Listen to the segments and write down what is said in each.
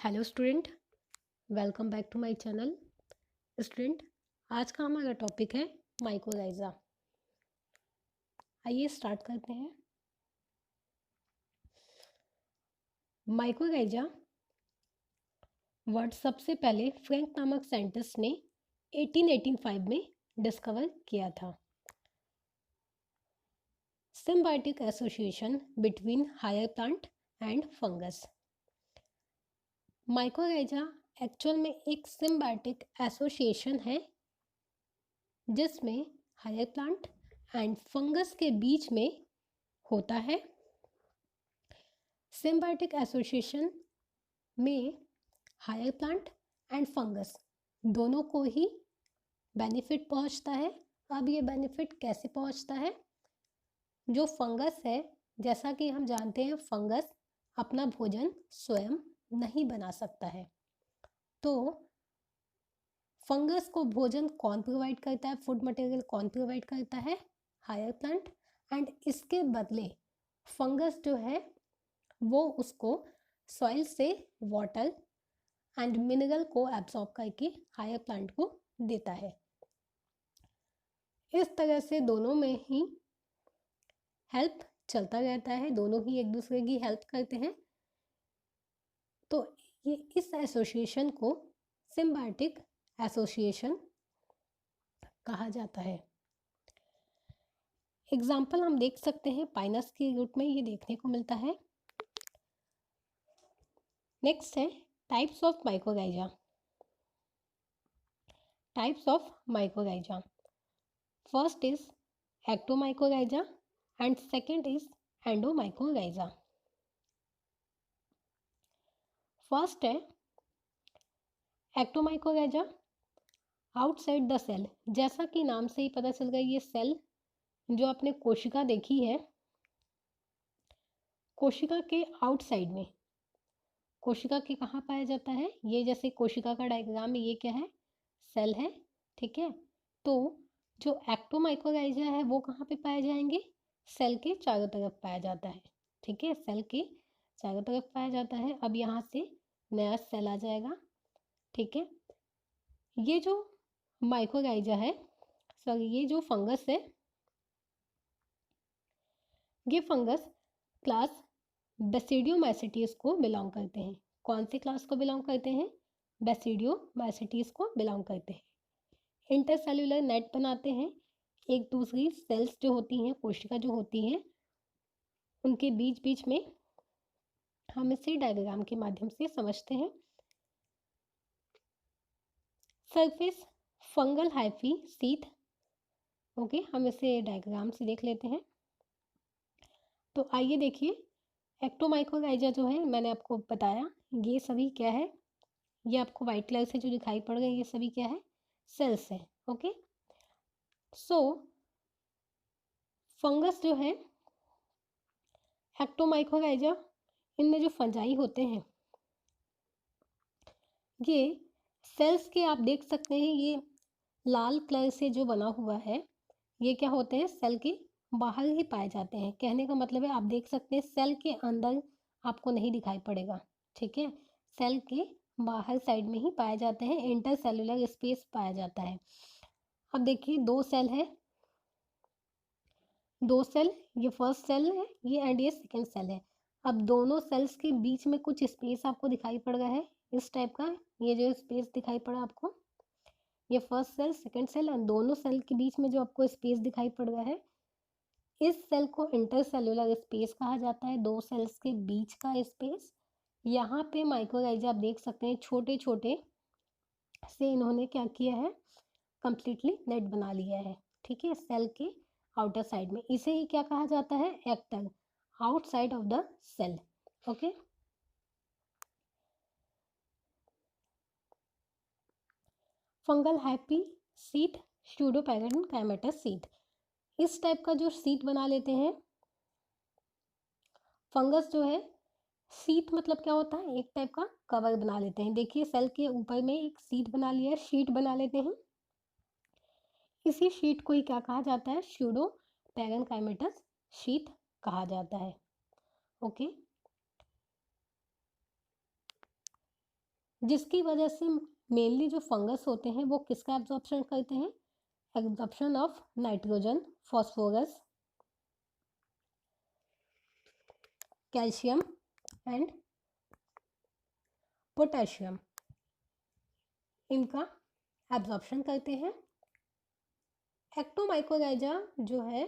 Hello student, welcome back to my channel. Student, आज का हमारा टॉपिक है माइक्रोराइजा। आइए स्टार्ट करते हैं। माइक्रोराइजा वर्ड सबसे पहले फ्रैंक नामक साइंटिस्ट ने 1885 में डिस्कवर किया था। Symbiotic association between higher plant and fungus. Mycorrhiza actual में एक सिम्बायोटिक एसोसिएशन है जिसमें हायर प्लांट एंड फंगस के बीच में होता है। सिम्बायोटिक एसोसिएशन में हायर प्लांट एंड फंगस दोनों को ही बेनिफिट पहुंचता है। अब ये बेनिफिट कैसे पहुंचता है? जो फंगस है, जैसा कि हम जानते हैं, फंगस अपना भोजन स्वयं नहीं बना सकता है, तो फंगस को भोजन कौन प्रोवाइड करता है? फूड मटेरियल कौन प्रोवाइड करता है? Higher plant. एंड इसके बदले फंगस जो है वो उसको सॉइल से वाटर एंड मिनरल को एब्सॉर्ब करके हायर प्लांट को देता है। इस तरह से दोनों में ही हेल्प चलता रहता है, दोनों ही एक दूसरे की हेल्प करते हैं। तो ये इस एसोसिएशन को सिम्बायोटिक एसोसिएशन कहा जाता है। एग्जाम्पल हम देख सकते हैं, पाइनस के रूट में ये देखने को मिलता है। नेक्स्ट है types of mycorrhiza. Types of mycorrhiza, first is ectomycorrhiza and second is endomycorrhiza. First है एक्टोमाइक्रोराइजा, आउटसाइड द सेल। जैसा कि नाम से ही पता चल गया, ये सेल जो आपने कोशिका देखी है, कोशिका के आउटसाइड में, कोशिका के कहाँ पाया जाता है? ये जैसे कोशिका का डायग्राम में ये क्या है? सेल है, ठीक है। तो जो एक्टोमाइक्रोराइजा है वो कहाँ पे पाए जाएंगे? सेल के चारों तरफ पाया जाता है, ठीक है। सेल के चारों तरफ पाया जाता है। अब यहाँ से नया सेल आ जाएगा, ठीक है। ये जो माइक्रोराइजा है, सॉरी ये जो फंगस है, ये फंगस क्लास बेसिडियोमाइसीटीज को बिलोंग करते हैं। कौन सी क्लास को बिलोंग करते हैं? बेसिडियोमाइसीटीज को बिलोंग करते हैं। इंटरसेल्यूलर नेट बनाते हैं, एक दूसरी सेल्स जो होती हैं, कोशिका जो होती हैं, उनके बीच बीच में। हम इसे डायग्राम के माध्यम से समझते हैं। Surface fungal hyphae sheath, okay, हम इसे डायग्राम से देख लेते हैं। तो आइए देखिए, एक्टोमाइक्रोराइजा जो है, मैंने आपको बताया, ये सभी क्या है? ये आपको व्हाइट कलर से जो दिखाई पड़ रहे हैं, ये सभी क्या है? सेल्स है, ओके। सो फंगस जो है, एक्टोमाइक्रोराइजा, इनमें जो फंजाई होते हैं, ये सेल्स के आप देख सकते हैं, ये लाल कलर से जो बना हुआ है, ये क्या होते हैं? सेल के बाहर ही पाए जाते हैं। कहने का मतलब है, आप देख सकते हैं सेल के अंदर आपको नहीं दिखाई पड़ेगा, ठीक है। सेल के बाहर साइड में ही पाए जाते हैं, इंटरसेलुलर स्पेस पाया जाता है। अब देखिए, दो सेल है, दो सेल, ये फर्स्ट सेल है ये, एंड ये सेकेंड सेल है। अब दोनों सेल्स के बीच में कुछ स्पेस आपको दिखाई पड़ रहा है, इस टाइप का। ये जो स्पेस दिखाई पड़ा आपको, ये first cell, second cell, and दोनों सेल के बीच में जो आपको स्पेस दिखाई पड़ रहा है, इस सेल को इंटरसेलुलर स्पेस कहा जाता है, दो सेल्स के बीच का स्पेस। यहाँ पे माइक्रोराइजा आप देख सकते हैं, छोटे छोटे से इन्होंने क्या किया है? कंप्लीटली नेट बना लिया है, ठीक है, सेल के आउटर साइड में। इसे ही क्या कहा जाता है? Ecto, outside of the cell, okay. Fungal hyphae sheath, pseudoparenchymatous sheath, इस टाइप का जो सीट बना लेते हैं फंगस जो है। सीट मतलब क्या होता है? एक टाइप का कवर बना लेते हैं। देखिए, सेल के ऊपर में एक सीट बना लिया, शीट बना लेते हैं। इसी शीट को ही क्या कहा जाता है? स्यूडो पैरेन्काइमेटस शीट कहा जाता है, ओके। जिसकी वजह से मेनली जो फंगस होते हैं वो किसका एब्जॉर्प्शन करते हैं, absorption of nitrogen, phosphorus, calcium and potassium, इनका एब्जॉर्प्शन करते हैं। एक्टोमाइकोराइजा जो है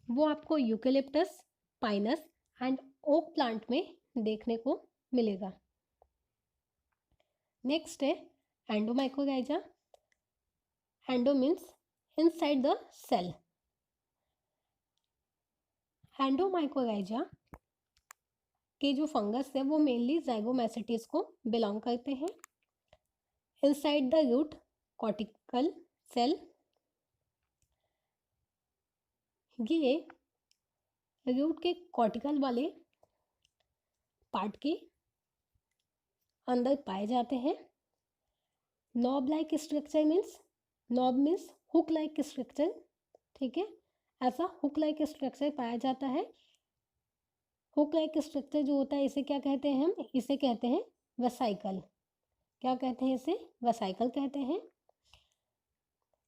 वो आपको eucalyptus, pinus and oak plant में देखने को मिलेगा। नेक्स्ट है endomycorrhiza. Endo means inside the cell. Endomycorrhiza के जो फंगस है वो मेनली ज़ाइगोमैसेटिस को बिलोंग करते हैं। Inside the root cortical cell, ये रूट के कॉर्टिकल वाले पार्ट के अंदर पाए जाते हैं। Knob like structure means, knob means hook like structure, ठीक है, ऐसा हुक लाइक स्ट्रक्चर पाया जाता है। हुक लाइक स्ट्रक्चर जो होता है इसे क्या कहते हैं, हम इसे कहते हैं वेसाइकल। क्या कहते हैं इसे, वेसाइकल कहते हैं।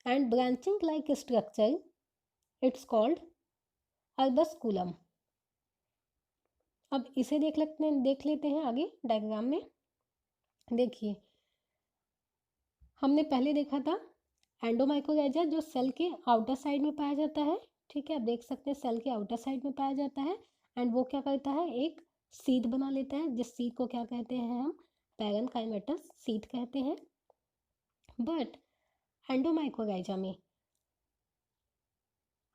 And branching like structure it's called arbusculum. अब इसे देख लेते हैं आगे डायग्राम में। देखिए हमने पहले देखा था एंडोमाइकोराइजा जो सेल के आउटर साइड में पाया जाता है, ठीक है, आप देख सकते हैं सेल के आउटर साइड में पाया जाता है। एंड वो क्या करता है, एक सीड बना लेता है, जिस सीड को क्या कहते हैं हम, पैरेन्काइमेटस सीड कहते हैं। बट एंडोमाइकोराइजा में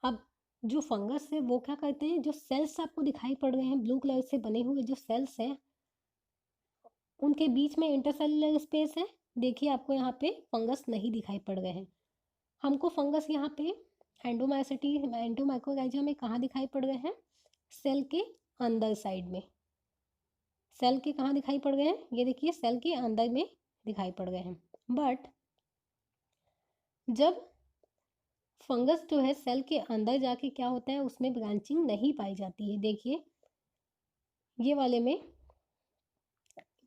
अब जो फंगस है वो क्या करते हैं, जो सेल्स आपको दिखाई पड़ रहे हैं ब्लू कलर से बने हुए जो सेल्स हैं उनके बीच में इंटरसेलुलर स्पेस है। देखिए आपको यहाँ पे फंगस नहीं दिखाई पड़ रहे हैं। हमको फंगस यहाँ पे एंडोमाइकोराइजा में कहाँ दिखाई पड़ रहे हैं, सेल के अंदर साइड में। सेल के कहाँ दिखाई पड़ गए हैं, ये देखिए सेल के अंदर में दिखाई पड़ गए हैं। बट जब फंगस जो है सेल के अंदर जाके क्या होता है, उसमें ब्रांचिंग नहीं पाई जाती है। देखिए ये वाले में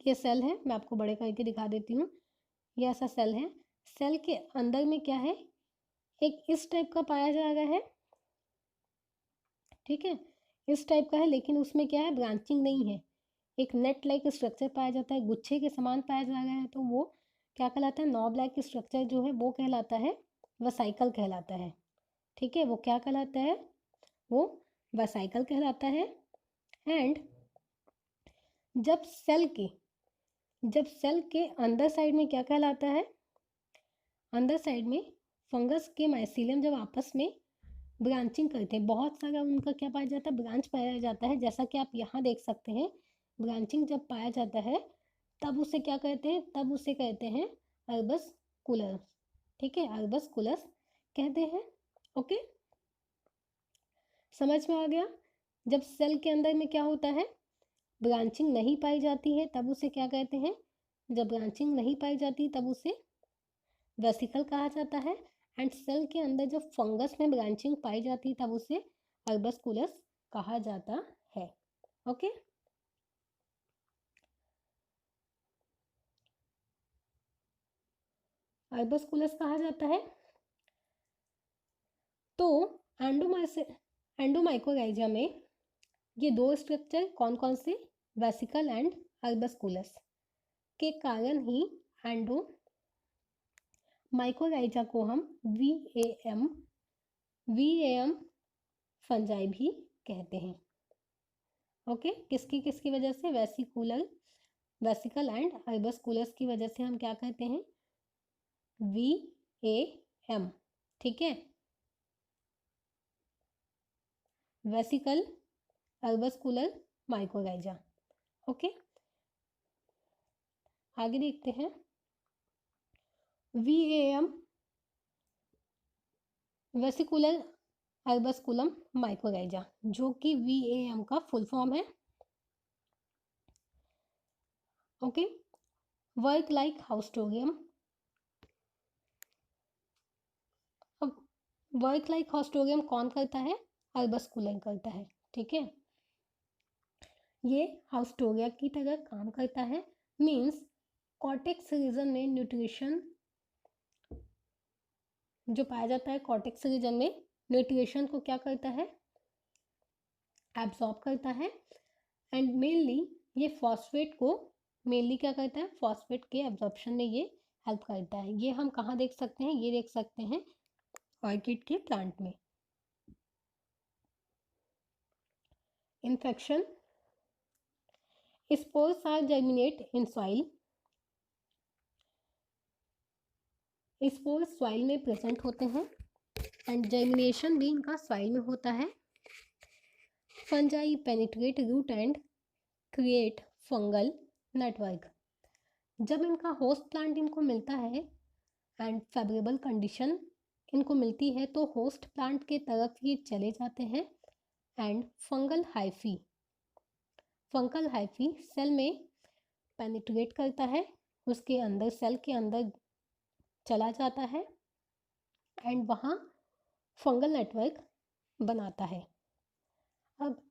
ये सेल है, मैं आपको बड़े करके दिखा देती हूँ। ये ऐसा सेल है, सेल के अंदर में क्या है, एक इस टाइप का पाया जा रहा है, ठीक है, इस टाइप का है, लेकिन उसमें क्या है, ब्रांचिंग नहीं है। एक नेट लाइक स्ट्रक्चर पाया जाता है, गुच्छे के समान पाया जा रहा है, तो वो क्या कहलाता है, नॉब लाइक स्ट्रक्चर जो है वो कहलाता है वेसाइकल कहलाता है। ठीक है, वो क्या कहलाता है, वो वेसाइकल कहलाता है। एंड जब सेल के अंदर साइड में क्या कहलाता है, अंदर साइड में फंगस के माइसीलियम जब आपस में ब्रांचिंग करते हैं, बहुत सारा उनका क्या पाया जाता है, ब्रांच पाया जाता है। जैसा कि आप यहाँ देख सकते हैं, ब्रांचिंग जब पाया जाता है तब उसे क्या कहते हैं, तब उसे कहते हैं अर्बस्कुलर। ठीक है, अर्बस्कुलस कहते हैं। ओके, समझ में आ गया। जब सेल के अंदर में क्या होता है, ब्रांचिंग नहीं पाई जाती है, तब उसे क्या कहते हैं, जब ब्रांचिंग नहीं पाई जाती तब उसे वेसिकल कहा जाता है। एंड सेल के अंदर जब फंगस में ब्रांचिंग पाई जाती है तब उसे अर्बस्कुलस कहा जाता है। ओके, अर्बस्कुलस कहा जाता है। तो एंडोमाइकोराइजा में ये दो स्ट्रक्चर कौन कौन से, वेसिकल एंड अर्बस्कुलस के कारण ही एंडोमाइकोराइजा को हम वीएएम फंजाई भी कहते हैं। ओके, किसकी किसकी वजह से, वेसिकल एंड अर्बस्कुलस की वजह से हम क्या कहते हैं, वीएएम। ठीक है, वेसिकल अर्बस्कुलर माइकोराइजा। ओके, आगे देखते हैं। वीएएम वेसिकुलर अर्बस्कुलम माइकोराइजा, जो कि वीएएम का फुल फॉर्म है। Okay, work like haustorium. अब वर्क लाइक हाउस्टोरियम कौन करता है, अर्बस्कुलर करता है। ठीक है, ये हाउस्टोरिया की तरह काम करता है। मीन्स कॉर्टेक्स रीजन में न्यूट्रिशन जो पाया जाता है, कॉर्टेक्स रीजन में न्यूट्रिशन को क्या करता है, एब्जॉर्ब करता है। एंड मेनली ये फॉस्फेट को मेनली क्या करता है, फॉस्फेट के एब्जॉर्प्शन में ये हेल्प करता है। ये हम कहाँ देख सकते हैं, ये देख सकते हैं ऑर्किड के प्लांट में। Infection, spores are germinate in soil. Spores soil में प्रेजेंट होते हैं एंड जर्मिनेशन भी इनका सॉइल में होता है। Fungi penetrate root and create fungal network. जब इनका होस्ट प्लांट इनको मिलता है एंड फेवरेबल कंडीशन इनको मिलती है तो होस्ट प्लांट के तरफ ये चले जाते हैं एंड फंगल हाइफी सेल में पेनिट्रेट करता है, उसके अंदर सेल के अंदर चला जाता है एंड वहाँ फंगल नेटवर्क बनाता है। अब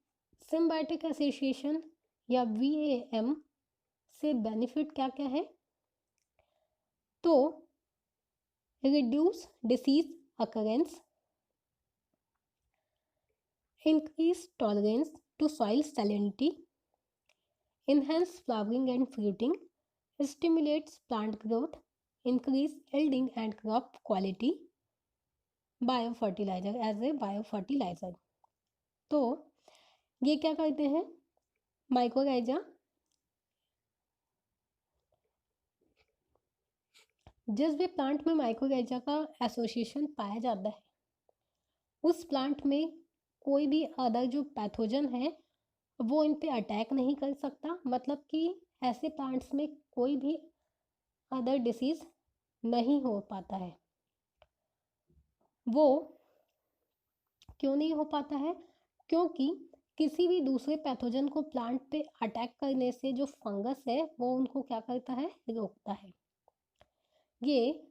सिम्बायोटिक एसोसिएशन या VAM से बेनिफिट क्या क्या है, तो reduce disease occurrence, increase tolerance to soil salinity, enhance flowering and fruiting, stimulates plant growth, increase yielding and crop quality, biofertilizer as a biofertilizer. तो ये क्या करते हैं, माइक्रोराइजा जिस भी प्लांट में माइक्रोराइजा का एसोसिएशन पाया जाता है उस प्लांट में कोई भी अदर जो पैथोजन है वो इन पे अटैक नहीं कर सकता, मतलब कि ऐसे प्लांट्स में कोई भी अदर डिसीज नहीं हो पाता है। वो क्यों नहीं हो पाता है, क्योंकि किसी भी दूसरे पैथोजन को प्लांट पे अटैक करने से जो फंगस है वो उनको क्या करता है, रोकता है। ये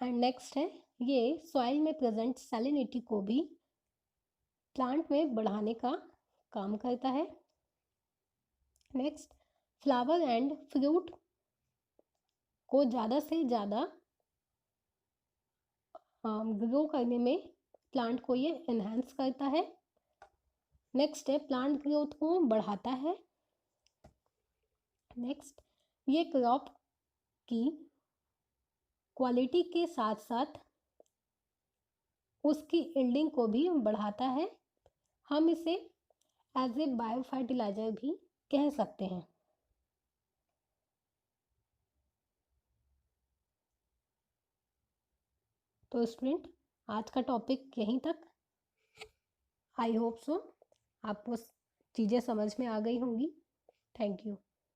एंड नेक्स्ट है, ये सॉइल में प्रेजेंट सैलिनिटी को भी प्लांट में बढ़ाने का काम करता है। नेक्स्ट, फ्लावर एंड फ्रूट को ज़्यादा से ज़्यादा ग्रो करने में प्लांट को ये एनहांस करता है। नेक्स्ट है, प्लांट ग्रोथ को बढ़ाता है। नेक्स्ट, ये क्रॉप की क्वालिटी के साथ साथ उसकी यील्डिंग को भी बढ़ाता है। हम इसे एज ए बायोफर्टिलाइजर भी कह सकते हैं। तो स्टूडेंट, आज का टॉपिक यहीं तक। आई होप सो आपको चीज़ें समझ में आ गई होंगी। Thank you.